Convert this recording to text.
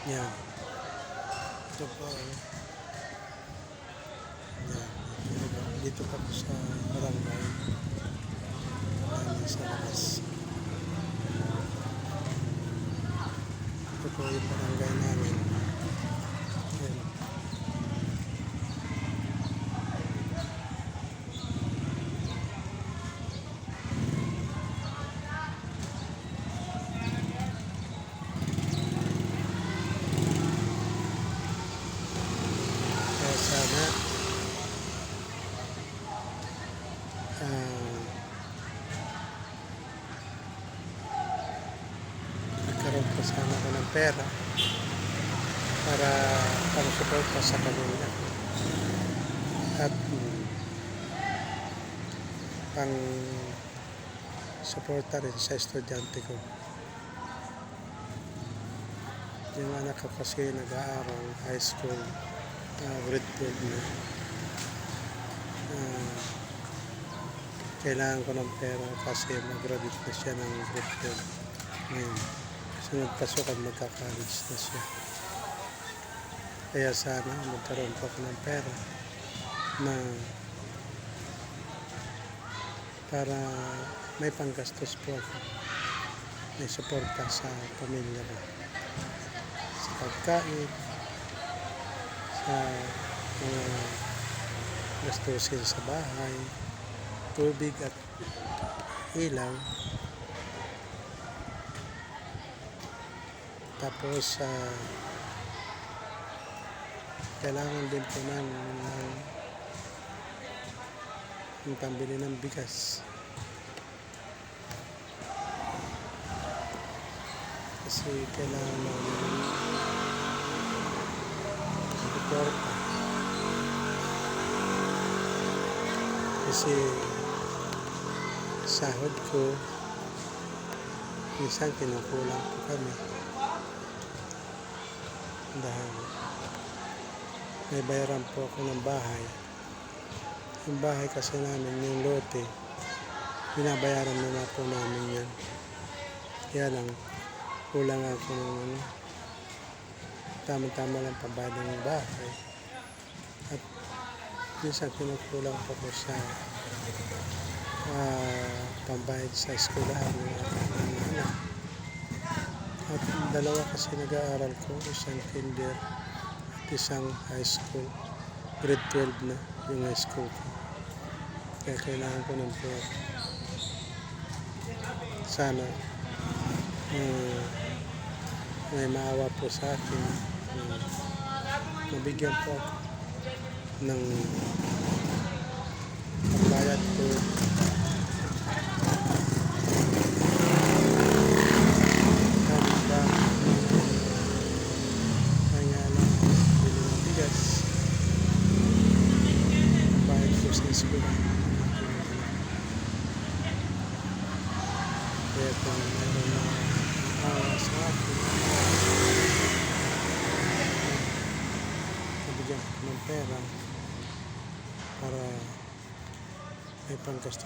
Yan. Ito po. Yan. Dito pa po sa barangay. Namin sa labas. Ito po yung barangay namin. Yan. Kaya sana nagkaroon pa sana ako ng pera para pang-suporta sa kanila at pang-suporta rin sa estudyante ko. Yung anak ko kasi nag-aaral high school, grade 12 na. Kailangan ko ng pera kasi mag-graduate na siya ng grade 12 ngayon. Sunod pasukan magka-college na siya. Kaya sana magkaroon pa ako ng pera na para may panggastos po ako. May suporta sa pamilya ko. Sa pagkain, sa mga gastusin sa bahay, tubig at ilaw. Tapos kailangan din po namin ng pambili ng bigas. Kasi kailangan namin suporta. Kasi sahod ko, minsan kinukulang po kami. Dahil may bayaran po ako ng bahay. Yung bahay kasi namin, yung lote, binabayaran na po namin yan. Kaya lang, kulang ako ng tama-tama lang pambayad ng bahay. At minsan kinukulang po ko sa pambayad sa eskwelahan ng aking anak. At dalawa kasi nag-aaral ko, isang kinder at isang high school. Grade 12 na yung high school ko. Kaya kailangan ko ng pera. Sana may maawa po sa akin. Mabigyan po ako ng pambayad ko. Kaya kung meron na sa akin, nabigyan ko ng pera para may panggastos.